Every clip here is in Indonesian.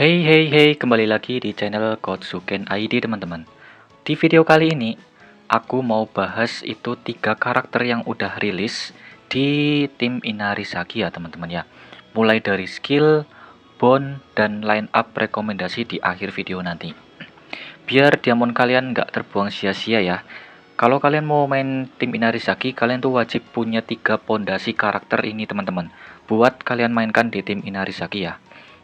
Hey, kembali lagi di channel Kotsuken ID teman-teman. Di video kali ini, aku mau bahas itu 3 karakter yang udah rilis di tim Inarizaki ya teman-teman ya. Mulai dari skill, bond, dan line up rekomendasi di akhir video nanti. Biar diamond kalian nggak terbuang sia-sia ya. Kalau kalian mau main tim Inarizaki, kalian tuh wajib punya 3 pondasi karakter ini teman-teman. Buat kalian mainkan di tim Inarizaki ya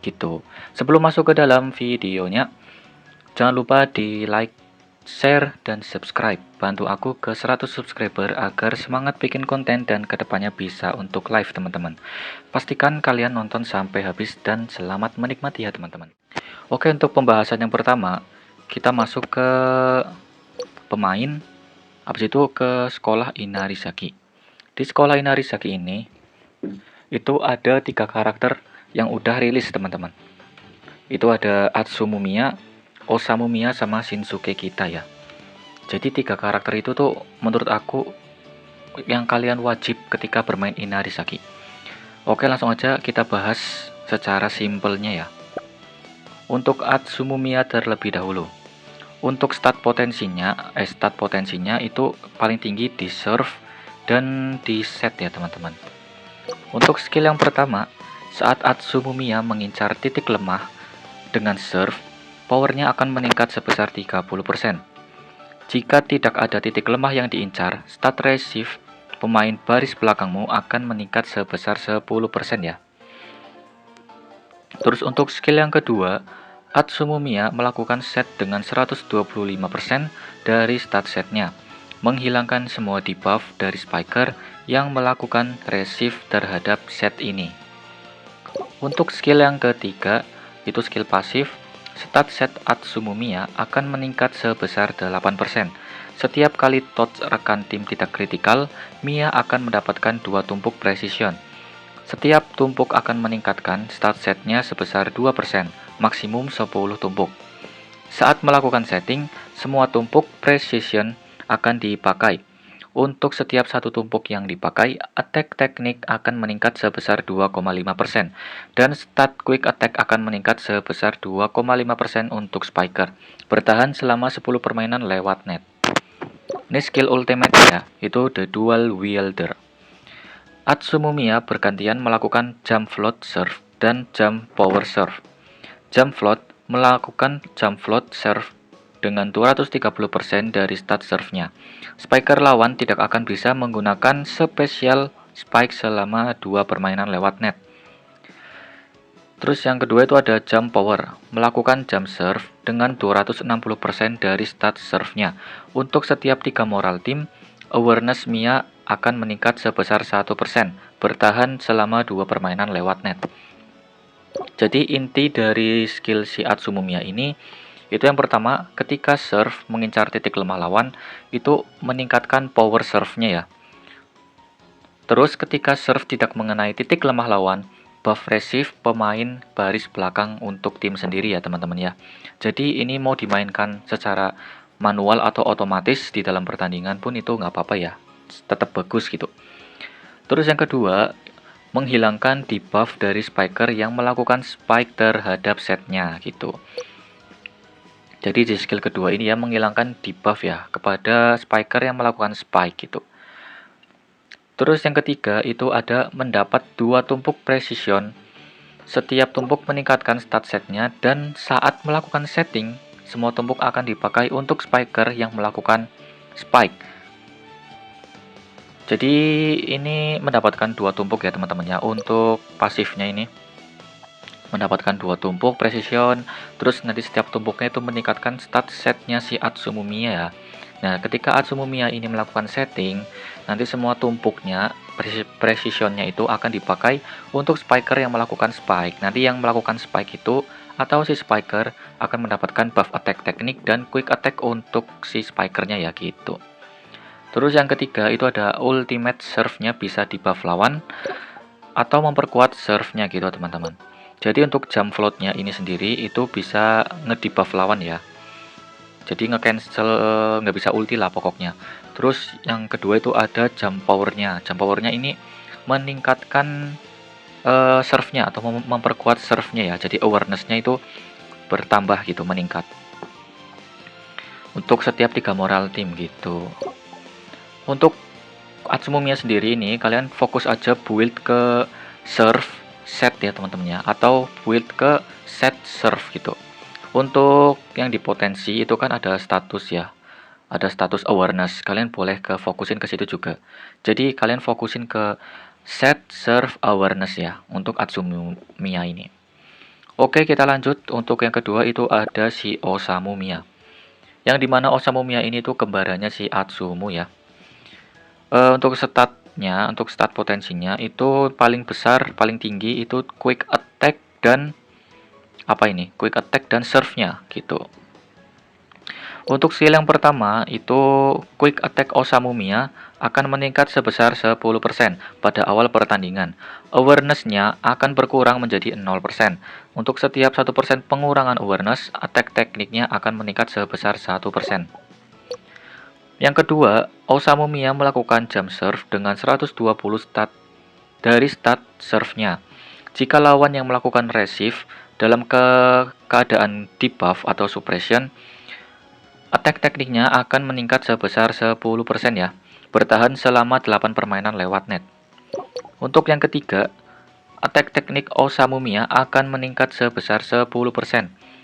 gitu. Sebelum masuk ke dalam videonya, jangan lupa di like, share, dan subscribe. Bantu aku ke 100 subscriber agar semangat bikin konten dan kedepannya bisa untuk live teman-teman. Pastikan kalian nonton sampai habis dan selamat menikmati ya teman-teman. Oke, untuk pembahasan yang pertama, kita masuk ke pemain, habis itu ke sekolah Inarizaki. Di sekolah Inarizaki ini, itu ada 3 karakter yang udah rilis teman-teman. Itu ada Atsumumiya, Osamumiya, sama Shinsuke Kita ya. Jadi 3 karakter itu tuh menurut aku yang kalian wajib ketika bermain Inarizaki. Oke, langsung aja kita bahas secara simpelnya ya. Untuk Atsumumiya terlebih dahulu. Untuk stat potensinya itu paling tinggi di serve dan di set ya teman-teman. Untuk skill yang pertama, saat Atsumumiya mengincar titik lemah dengan serve, powernya akan meningkat sebesar 30%. Jika tidak ada titik lemah yang diincar, stat receive pemain baris belakangmu akan meningkat sebesar 10% ya. Terus untuk skill yang kedua, Atsumumiya melakukan set dengan 125% dari stat setnya, menghilangkan semua debuff dari Spiker yang melakukan receive terhadap set ini. Untuk skill yang ketiga, itu skill pasif, stat set Atsumumiya akan meningkat sebesar 8%. Setiap kali touch rekan tim tidak kritikal, Mia akan mendapatkan 2 tumpuk precision. Setiap tumpuk akan meningkatkan stat setnya sebesar 2%, maksimum 10 tumpuk. Saat melakukan setting, semua tumpuk precision akan dipakai. Untuk setiap satu tumpuk yang dipakai, attack teknik akan meningkat sebesar 2,5%, dan stat quick attack akan meningkat sebesar 2,5% untuk Spiker. Bertahan selama 10 permainan lewat net. Ini skill ultimate-nya, itu The Dual Wielder. Atsumumiya bergantian melakukan jump float serve dan jump power serve. Jump float melakukan jump float serve dengan 230% dari stat serve-nya. Spiker lawan tidak akan bisa menggunakan special spike selama 2 permainan lewat net. Terus yang kedua itu ada jump power, melakukan jump serve dengan 260% dari stat serve-nya. Untuk setiap 3 moral team, awareness Mia akan meningkat sebesar 1%, bertahan selama 2 permainan lewat net. Jadi inti dari skill si Atsumumiya ini, itu yang pertama, ketika serve mengincar titik lemah lawan, itu meningkatkan power serve-nya ya. Terus ketika serve tidak mengenai titik lemah lawan, buff receive pemain baris belakang untuk tim sendiri ya teman-teman ya. Jadi ini mau dimainkan secara manual atau otomatis di dalam pertandingan pun itu nggak apa-apa ya, tetap bagus gitu. Terus yang kedua, menghilangkan debuff dari Spiker yang melakukan spike terhadap setnya gitu. Jadi di skill kedua ini ya menghilangkan debuff ya kepada Spiker yang melakukan spike gitu. Terus yang ketiga itu ada mendapat 2 tumpuk precision. Setiap tumpuk meningkatkan stat setnya dan saat melakukan setting, semua tumpuk akan dipakai untuk Spiker yang melakukan spike. Jadi ini mendapatkan 2 tumpuk ya teman-teman ya. Untuk pasifnya ini mendapatkan 2 tumpuk precision. Terus nanti setiap tumpuknya itu meningkatkan stat setnya si Atsumumiya ya. Nah, ketika Atsumumiya ini melakukan setting, nanti semua tumpuknya, precisionnya itu akan dipakai untuk Spiker yang melakukan spike. Nanti yang melakukan spike itu, atau si Spiker, akan mendapatkan buff attack teknik dan quick attack untuk si Spikernya ya gitu. Terus yang ketiga itu ada ultimate serve-nya bisa di buff lawan, atau memperkuat serve-nya gitu teman-teman. Jadi untuk jump float-nya ini sendiri itu bisa nge-debuff lawan ya. Jadi nge-cancel, nggak bisa ulti lah pokoknya. Terus yang kedua itu ada jump powernya. Jump powernya ini meningkatkan serve-nya atau memperkuat serve-nya ya. Jadi awareness-nya itu bertambah gitu, meningkat. Untuk setiap 3 moral team gitu. Untuk Atsumemiya sendiri ini kalian fokus aja build ke serve set ya teman-teman ya, atau build ke set serve gitu. Untuk yang di potensi itu kan ada status ya, ada status awareness. Kalian boleh ke fokusin ke situ juga. Jadi kalian fokusin ke set serve awareness ya untuk Atsumiya ini. Oke, kita lanjut. Untuk yang kedua itu ada si Osamu-miya. Yang dimana Osamu-miya ini tuh kembarannya si Atsumu ya. Untuk statnya, untuk stat potensinya itu paling besar, paling tinggi itu quick attack dan quick attack dan serve-nya gitu. Untuk skill yang pertama itu quick attack Osamu-miya akan meningkat sebesar 10% pada awal pertandingan. Awareness-nya akan berkurang menjadi 0%. Untuk setiap 1% pengurangan awareness, attack tekniknya akan meningkat sebesar 1%. Yang kedua, Osamu-miya melakukan jump serve dengan 120 stat dari stat serve-nya. Jika lawan yang melakukan receive dalam keadaan debuff atau suppression, attack tekniknya akan meningkat sebesar 10% ya, bertahan selama 8 permainan lewat net. Untuk yang ketiga, attack teknik Osamu-miya akan meningkat sebesar 10%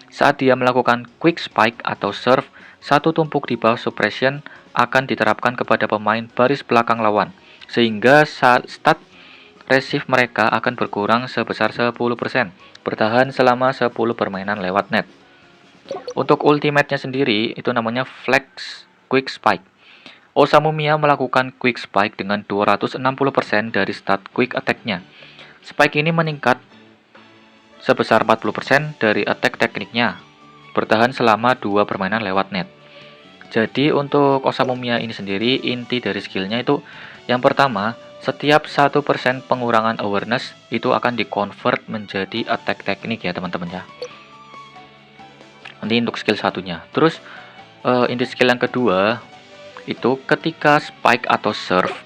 saat dia melakukan quick spike atau serve. Satu tumpuk di bawah suppression akan diterapkan kepada pemain baris belakang lawan, sehingga stat receive mereka akan berkurang sebesar 10%, bertahan selama 10 permainan lewat net. Untuk ultimate-nya sendiri, itu namanya Flex Quick Spike. Osamu-miya melakukan Quick Spike dengan 260% dari stat Quick Attack-nya. Spike ini meningkat sebesar 40% dari attack tekniknya, bertahan selama 2 permainan lewat net. Jadi untuk Osamu-miya ini sendiri, inti dari skillnya itu yang pertama, setiap 1% pengurangan awareness itu akan di-convert menjadi attack teknik ya teman-teman ya. Nanti untuk skill satunya. Terus inti skill yang kedua itu ketika spike atau serve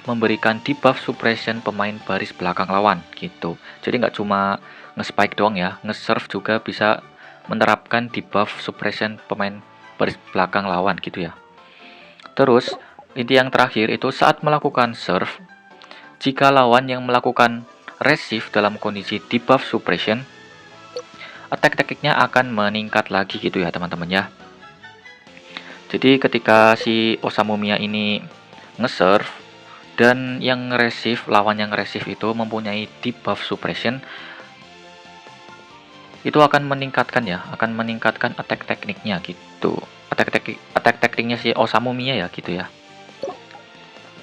memberikan debuff suppression pemain baris belakang lawan gitu. Jadi nggak cuma nge-spike doang ya, nge-serve juga bisa menerapkan debuff suppression pemain baris belakang lawan gitu ya. Terus inti yang terakhir itu saat melakukan serve, jika lawan yang melakukan receive dalam kondisi debuff suppression, attack tekniknya akan meningkat lagi gitu ya teman-teman ya. Jadi ketika si Osamu-miya ini nge-serve dan yang receive, lawan yang receive itu mempunyai debuff suppression, itu akan meningkatkan attack tekniknya gitu. Attack tekniknya si Osamu-miya ya gitu ya.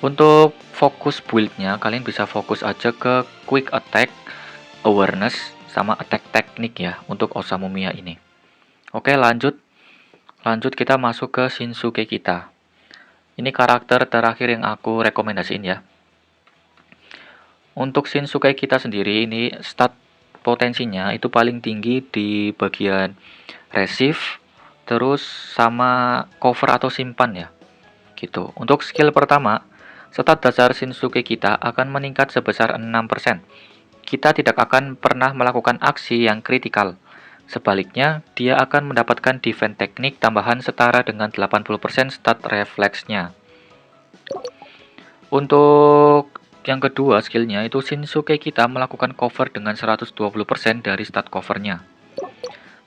Untuk fokus build-nya kalian bisa fokus aja ke quick attack, awareness sama attack teknik ya untuk Osamu-miya ini. Oke, lanjut kita masuk ke Shinsuke kita. Ini karakter terakhir yang aku rekomendasiin ya. Untuk Shinsuke kita sendiri ini stat potensinya itu paling tinggi di bagian receive, terus sama cover atau simpan ya. Gitu. Untuk skill pertama, stat dasar Shinsuke kita akan meningkat sebesar 6%. Kita tidak akan pernah melakukan aksi yang kritikal. Sebaliknya, dia akan mendapatkan defense teknik tambahan setara dengan 80% stat refleksnya. Untuk yang kedua skillnya itu Shinsuke kita melakukan cover dengan 120% dari stat covernya.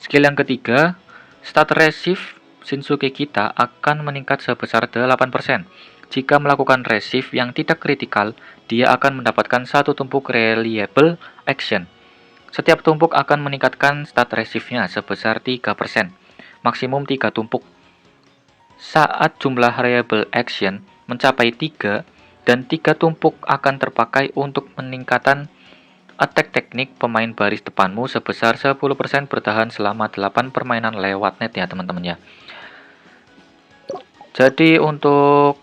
Skill yang ketiga, stat receive Shinsuke kita akan meningkat sebesar 8%. Jika melakukan receive yang tidak kritikal, dia akan mendapatkan satu tumpuk reliable action. Setiap tumpuk akan meningkatkan stat receive-nya sebesar 3%, maksimum 3 tumpuk. Saat jumlah reliable action mencapai 3 dan 3 tumpuk akan terpakai untuk meningkatkan attack teknik pemain baris depanmu sebesar 10% bertahan selama 8 permainan lewat net ya teman-teman ya. Jadi untuk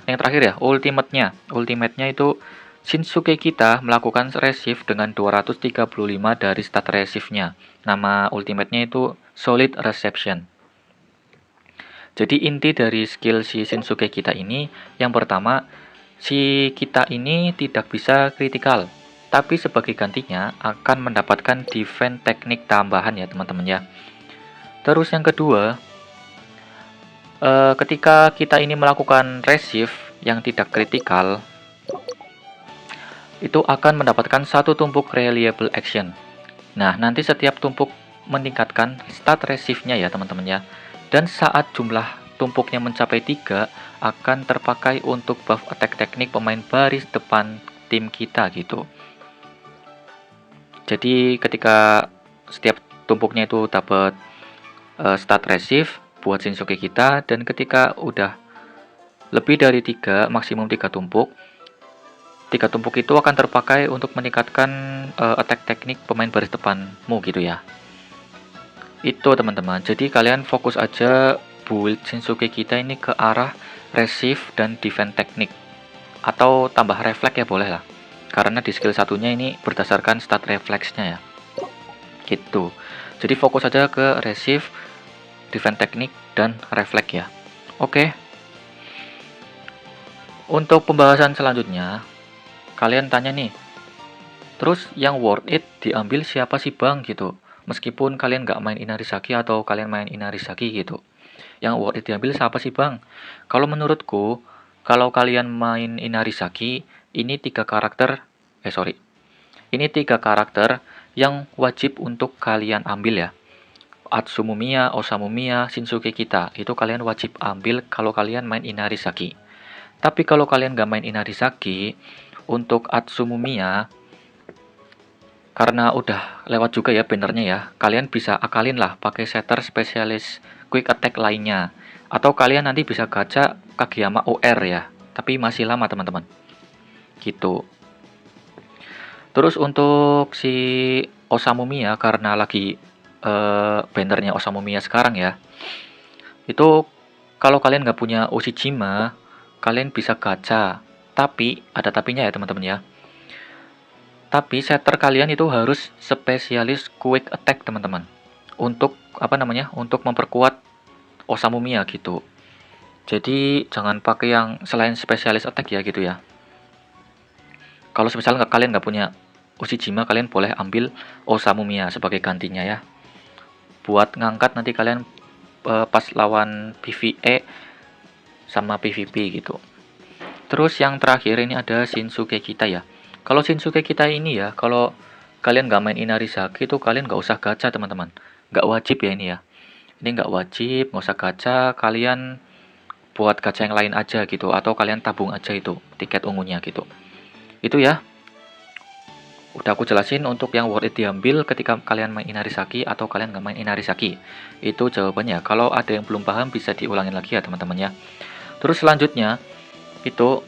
yang terakhir ya, ultimate-nya itu Shinsuke kita melakukan receive dengan 235 dari stat receive-nya. Nama ultimate-nya itu Solid Reception. Jadi inti dari skill si Shinsuke kita ini, yang pertama, si kita ini tidak bisa kritikal, tapi sebagai gantinya akan mendapatkan defense teknik tambahan ya teman-teman ya. Terus yang kedua, ketika kita ini melakukan resist yang tidak kritikal, itu akan mendapatkan satu tumpuk reliable action. Nah, nanti setiap tumpuk meningkatkan stat resistnya ya teman-teman ya. Dan saat jumlah tumpuknya mencapai 3, akan terpakai untuk buff attack teknik pemain baris depan tim kita gitu. Jadi ketika setiap tumpuknya itu dapat stat resist buat Shinsuke kita, dan ketika udah lebih dari 3, maksimum 3 tumpuk, 3 tumpuk itu akan terpakai untuk meningkatkan attack teknik pemain baris depanmu gitu ya. Itu teman-teman. Jadi kalian fokus aja build Shinsuke kita ini ke arah resist dan defense teknik, atau tambah refleks ya boleh lah. Karena di skill satunya ini berdasarkan stat refleksnya ya. Gitu. Jadi fokus aja ke resist, defense teknik, dan refleks ya. Oke. Untuk pembahasan selanjutnya, kalian tanya nih, terus yang worth it diambil siapa sih bang gitu? Meskipun kalian nggak main Inarizaki atau kalian main Inarizaki gitu, yang worth it diambil siapa sih bang? Kalau menurutku, kalau kalian main Inarizaki, ini tiga karakter yang wajib untuk kalian ambil ya. Atsumu Miya, Osamu Miya, Shinsuke kita, itu kalian wajib ambil kalau kalian main Inarizaki. Tapi kalau kalian nggak main Inarizaki, untuk Atsumu Miya, karena udah lewat juga ya bannernya ya, kalian bisa akalin lah pakai setter spesialis quick attack lainnya. Atau kalian nanti bisa gacha Kageyama OR ya, tapi masih lama teman-teman. Gitu. Terus untuk si Osamu Miya, karena lagi bannernya Osamu Miya sekarang ya, itu kalau kalian nggak punya Ushijima, kalian bisa gacha. Tapi, ada tapinya ya teman-teman ya. Tapi setter kalian itu harus spesialis quick attack teman-teman. Untuk Untuk memperkuat Osamu Miya gitu. Jadi jangan pakai yang selain spesialis attack ya gitu ya. Kalau misalnya kalian nggak punya Ushijima, kalian boleh ambil Osamu Miya sebagai gantinya ya. Buat ngangkat nanti kalian pas lawan PvE sama PvP gitu. Terus yang terakhir ini ada Shinsuke kita ya. Kalau Shinsuke kita ini ya, kalau kalian nggak main Inarizaki itu kalian nggak usah gacha teman-teman. Nggak wajib ya ini ya. Ini nggak wajib, nggak usah gacha. Kalian buat gacha yang lain aja gitu. Atau kalian tabung aja itu tiket ungunya gitu. Itu ya. Udah aku jelasin untuk yang worth it diambil ketika kalian main Inarizaki atau kalian nggak main Inarizaki. Itu jawabannya. Kalau ada yang belum paham bisa diulangin lagi ya teman-teman ya. Terus selanjutnya itu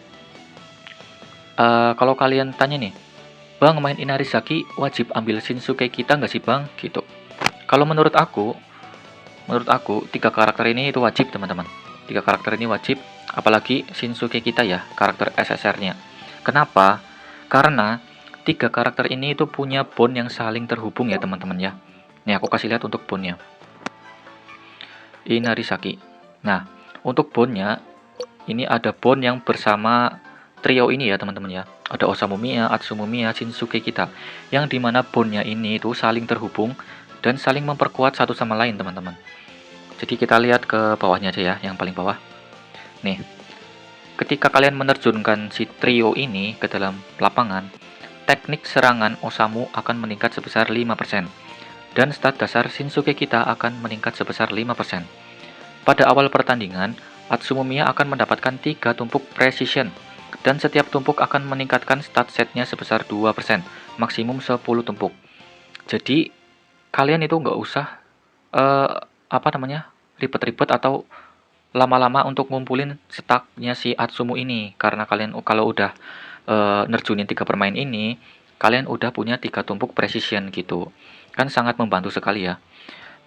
kalau kalian tanya nih, bang main Inarizaki wajib ambil Shinsuke kita nggak sih bang? Gitu. Kalau menurut aku tiga karakter ini itu wajib teman-teman. Tiga karakter ini wajib, apalagi Shinsuke kita ya, karakter SSR-nya. Kenapa? Karena tiga karakter ini itu punya bond yang saling terhubung ya teman-teman ya. Nih aku kasih lihat untuk bondnya. Inarizaki. Nah, untuk bondnya ini ada bond yang bersama trio ini ya teman-teman ya. Ada Osamu Miya, Atsumu Miya, Shinsuke kita, yang dimana bondnya ini itu saling terhubung dan saling memperkuat satu sama lain teman-teman. Jadi kita lihat ke bawahnya aja ya, yang paling bawah. Nih, ketika kalian menerjunkan si trio ini ke dalam lapangan, teknik serangan Osamu akan meningkat sebesar 5%, dan stat dasar Shinsuke kita akan meningkat sebesar 5%. Pada awal pertandingan, Atsumu Miya akan mendapatkan 3 tumpuk precision, dan setiap tumpuk akan meningkatkan stat setnya sebesar 2%, maksimum 10 tumpuk. Jadi, kalian itu nggak usah ribet-ribet atau lama-lama untuk ngumpulin stacknya si Atsumu ini, karena kalian kalau udah nerjunin 3 permain ini, kalian udah punya 3 tumpuk precision gitu. Kan sangat membantu sekali ya.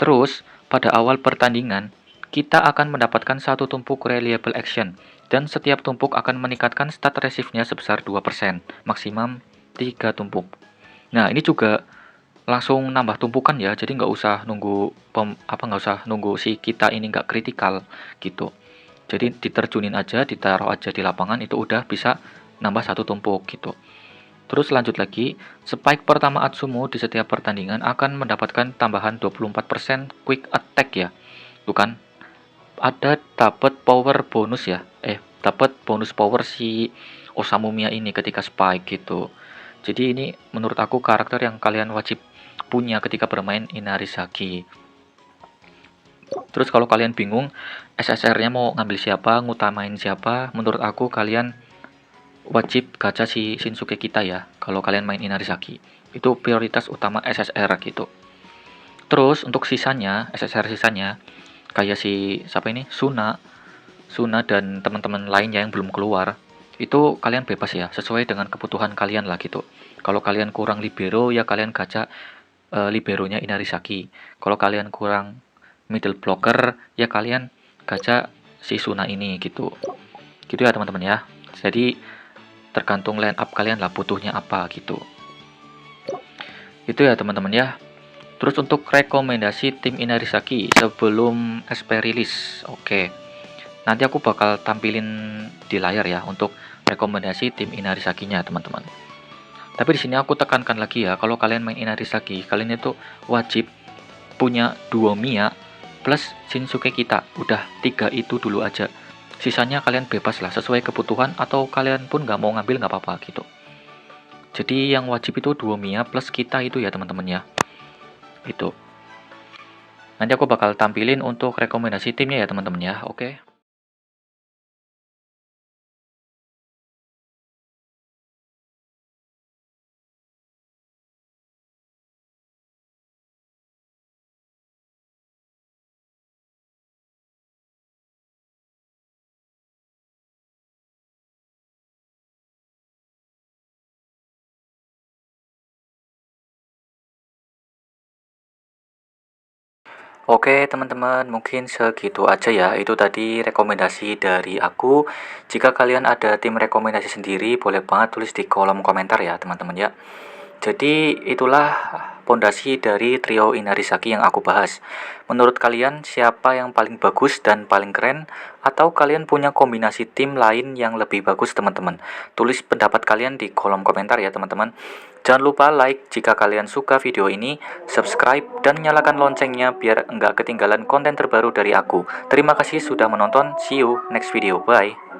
Terus, pada awal pertandingan, kita akan mendapatkan satu tumpuk reliable action, dan setiap tumpuk akan meningkatkan stat resistnya sebesar 2%, maksimum 3 tumpuk. Nah, ini juga langsung nambah tumpukan ya, jadi nggak usah nunggu si kita ini nggak kritikal gitu. Jadi diterjunin aja, ditaruh aja di lapangan, itu udah bisa nambah satu tumpuk gitu. Terus lanjut lagi, spike pertama Atsumo di setiap pertandingan akan mendapatkan tambahan 24% quick attack ya. Tuh kan, ada dapat power bonus ya. Dapat bonus power si Osamu Miya ini ketika spike gitu. Jadi ini menurut aku karakter yang kalian wajib punya ketika bermain Inarizaki. Terus kalau kalian bingung SSR-nya mau ngambil siapa, ngutamain siapa, menurut aku kalian wajib gacha si Shinsuke kita ya. Kalau kalian main Inarizaki, itu prioritas utama SSR gitu. Terus untuk sisanya, SSR sisanya kayak si siapa ini? Suna dan teman-teman lainnya yang belum keluar, itu kalian bebas ya, sesuai dengan kebutuhan kalian lah gitu. Kalau kalian kurang libero ya kalian gacha liberonya Inarizaki. Kalau kalian kurang middle blocker ya kalian gacha si Suna ini gitu. Gitu ya teman-teman ya. Jadi tergantung line up kalian lah butuhnya apa gitu. Itu ya teman-teman ya. Terus untuk rekomendasi tim Inarizaki sebelum SP rilis. Oke. Nanti aku bakal tampilin di layar ya untuk rekomendasi tim Inarisakinya teman-teman. Tapi di sini aku tekankan lagi ya, kalau kalian main Inarizaki, kalian itu wajib punya 2 Miya plus Shinsuke kita. Udah 3 itu dulu aja. Sisanya kalian bebas lah, sesuai kebutuhan atau kalian pun nggak mau ngambil nggak apa-apa gitu. Jadi yang wajib itu 2 Miya plus kita itu ya teman-teman ya. Itu. Nanti aku bakal tampilin untuk rekomendasi timnya ya teman-teman ya. Oke. Oke teman-teman, mungkin segitu aja ya. Itu tadi rekomendasi dari aku. Jika kalian ada tim rekomendasi sendiri, boleh banget tulis di kolom komentar ya teman-teman ya. Jadi itulah pondasi dari trio Inarizaki yang aku bahas. Menurut kalian siapa yang paling bagus dan paling keren? Atau kalian punya kombinasi tim lain yang lebih bagus teman-teman? Tulis pendapat kalian di kolom komentar ya teman-teman. Jangan lupa like jika kalian suka video ini, subscribe dan nyalakan loncengnya biar nggak ketinggalan konten terbaru dari aku. Terima kasih sudah menonton, see you next video, bye.